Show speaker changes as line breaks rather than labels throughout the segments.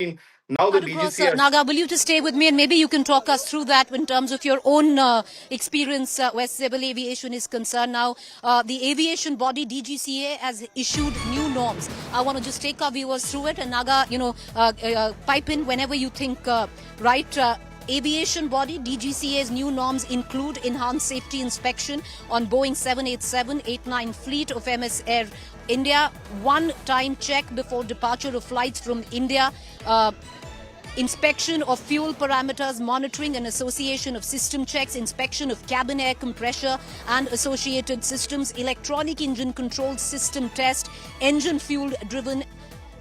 Now the
Across,
DGCA
Naga, will you just stay with me and maybe you can talk us through that in terms of your own experience where civil aviation is concerned. Now, the aviation body DGCA has issued new norms. I want to just take our viewers through it, and Naga, pipe in whenever you think right. Aviation body DGCA's new norms include enhanced safety inspection on Boeing 787-89 fleet of MS Air India, one-time check before departure of flights from India, inspection of fuel parameters, monitoring and association of system checks, inspection of cabin air compressor and associated systems, electronic engine control system test, engine fuel driven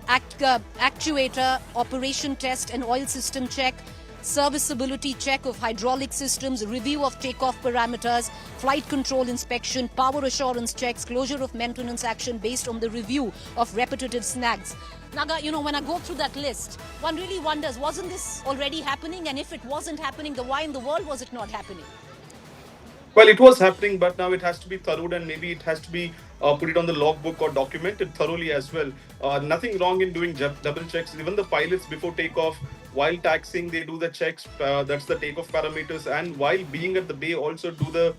actuator operation test and oil system check, serviceability check of hydraulic systems, review of takeoff parameters, flight control inspection, power assurance checks, closure of maintenance action based on the review of repetitive snags. Naga, when I go through that list, one really wonders, wasn't this already happening? And if it wasn't happening, then why in the world was it not happening?
Well, it was happening, but now it has to be thorough, and maybe it has to be put it on the logbook or documented thoroughly as well. Nothing wrong in doing double checks. Even the pilots before takeoff, while taxiing, they do the checks. That's the takeoff parameters, and while being at the bay, also do the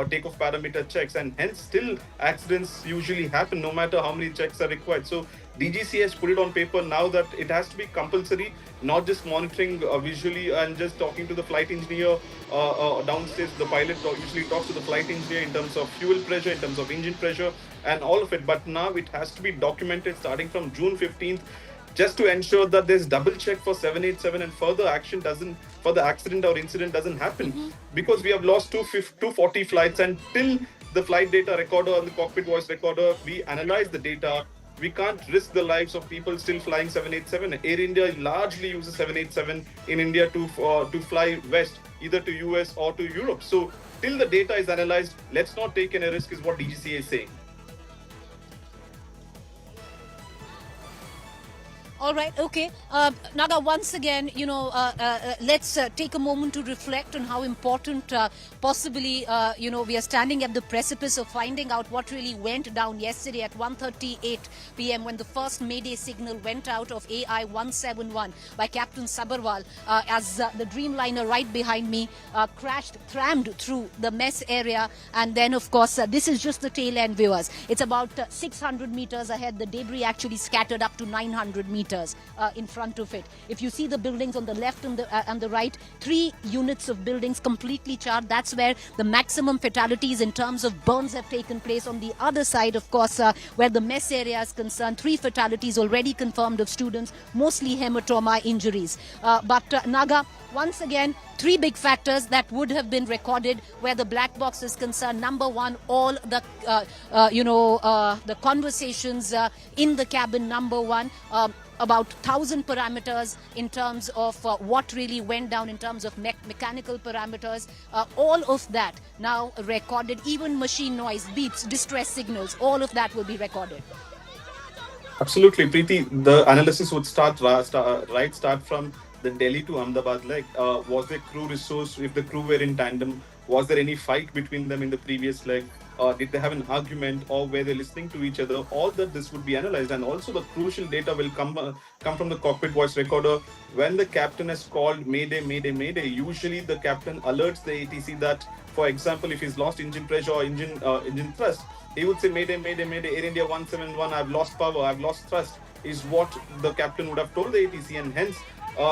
takeoff parameter checks. And hence, still accidents usually happen, no matter how many checks are required. So DGC has put it on paper now that it has to be compulsory, not just monitoring visually and just talking to the flight engineer downstairs. The pilot usually talks to the flight engineer in terms of fuel pressure, in terms of engine pressure, and all of it. But now it has to be documented starting from June 15th, just to ensure that there's double check for 787 and further accident or incident doesn't happen. Because we have lost 240 flights, and till the flight data recorder and the cockpit voice recorder, we analyze the data. We can't risk the lives of people still flying 787. Air India largely uses 787 in India to fly west, either to US or to Europe. So till the data is analyzed, let's not take any risk, is what DGCA is saying.
All right, okay. Naga, once again, let's take a moment to reflect on how important possibly, we are standing at the precipice of finding out what really went down yesterday at 1:38 p.m. when the first Mayday signal went out of AI 171 by Captain Sabarwal as the Dreamliner right behind me trammed through the mess area. And then, of course, this is just the tail end, viewers. It's about 600 meters ahead. The debris actually scattered up to 900 meters. In front of it. If you see the buildings on the left and the right, 3 units of buildings completely charred. That's where the maximum fatalities in terms of burns have taken place. On the other side, of course, where the mess area is concerned, 3 fatalities already confirmed of students, mostly hematoma injuries. But Naga, once again, 3 big factors that would have been recorded where the black box is concerned. Number one, all the the conversations in the cabin. Number one, about 1,000 parameters in terms of what really went down in terms of mechanical parameters. All of that now recorded. Even machine noise, beeps, distress signals, all of that will be recorded.
Absolutely, Preeti. The analysis would start from the Delhi to Ahmedabad leg. Was there crew resource? If the crew were in tandem, was there any fight between them in the previous leg? Did they have an argument, or were they listening to each other? All that this would be analyzed, and also the crucial data will come from the cockpit voice recorder. When the captain has called Mayday, Mayday, Mayday, usually the captain alerts the ATC that, for example, if he's lost engine pressure or engine thrust, he would say Mayday, Mayday, Mayday, Air India 171, I've lost power, I've lost thrust, is what the captain would have told the ATC. And hence,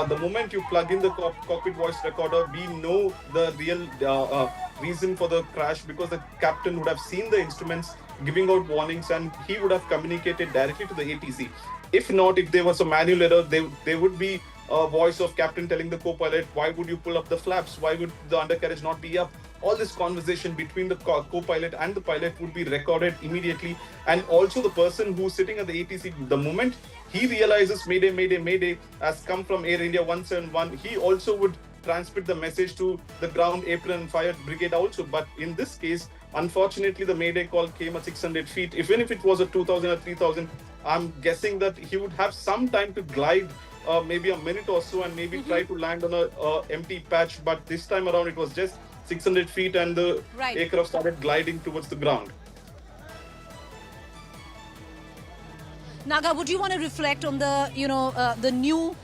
the moment you plug in the cockpit voice recorder, we know the real reason for the crash, because the captain would have seen the instruments giving out warnings and he would have communicated directly to the ATC. If not, if there was a manual error, there would be a voice of captain telling the co-pilot, why would you pull up the flaps? Why would the undercarriage not be up? All this conversation between the co-pilot and the pilot would be recorded immediately. And also the person who's sitting at the ATC, the moment he realizes Mayday, Mayday, Mayday has come from Air India 171, he also would transmit the message to the ground apron and fire brigade also. But in this case, unfortunately, the Mayday call came at 600 feet. Even if it was a 2,000 or 3,000, I'm guessing that he would have some time to glide, maybe a minute or so, and maybe try to land on a empty patch. But this time around, it was just 600 feet and the aircraft started gliding towards the ground.
Naga, would you want to reflect on the, the new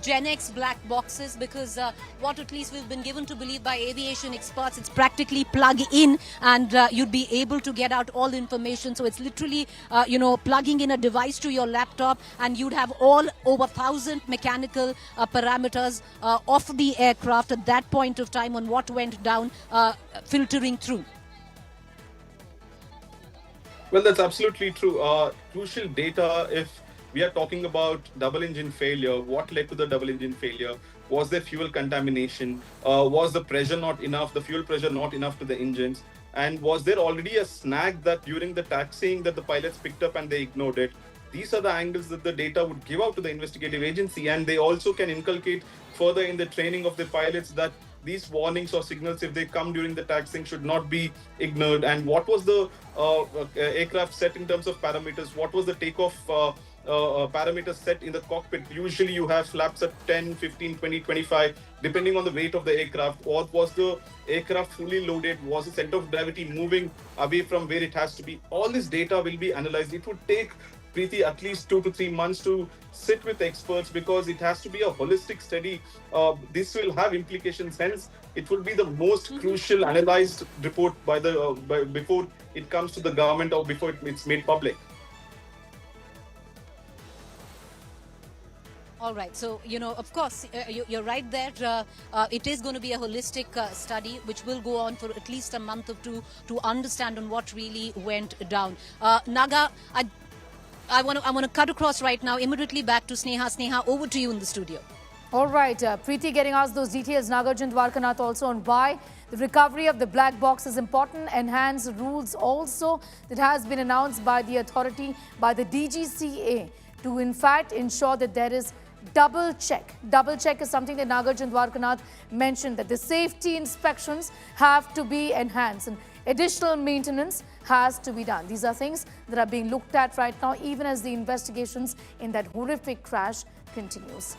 Gen X black boxes? Because what at least we've been given to believe by aviation experts, it's practically plug in and you'd be able to get out all the information. So it's literally, plugging in a device to your laptop and you'd have all over 1,000 mechanical parameters of the aircraft at that point of time on what went down, filtering through.
Well, that's absolutely true. Crucial data, if we are talking about double engine failure, what led to the double engine failure? Was there fuel contamination? Was the pressure not enough, the fuel pressure not enough to the engines? And was there already a snag that during the taxiing that the pilots picked up and they ignored it? These are the angles that the data would give out to the investigative agency, and they also can inculcate further in the training of the pilots that these warnings or signals, if they come during the taxiing, should not be ignored. And what was the aircraft set in terms of parameters? What was the takeoff parameters set in the cockpit? Usually you have flaps at 10, 15, 20, 25, depending on the weight of the aircraft. Or was the aircraft fully loaded? Was the center of gravity moving away from where it has to be? All this data will be analyzed. It would take Preeti at least 2 to 3 months to sit with experts, because it has to be a holistic study. This will have implications. Hence, it will be the most crucial analyzed report before it comes to the government or before it's made public.
All right. So, of course, you're right there. It is going to be a holistic study which will go on for at least a month or two to understand on what really went down. Naga, I want to cut across right now, immediately back to Sneha. Sneha, over to you in the studio.
All right, Preeti getting us those details. Nagarjun Dwarkanath also on why the recovery of the black box is important. Enhanced rules also that has been announced by the authority, by the DGCA, to in fact ensure that there is double check. Double check is something that Nagarjun Dwarkanath mentioned, that the safety inspections have to be enhanced and additional maintenance has to be done. These are things that are being looked at right now, even as the investigations in that horrific crash continues.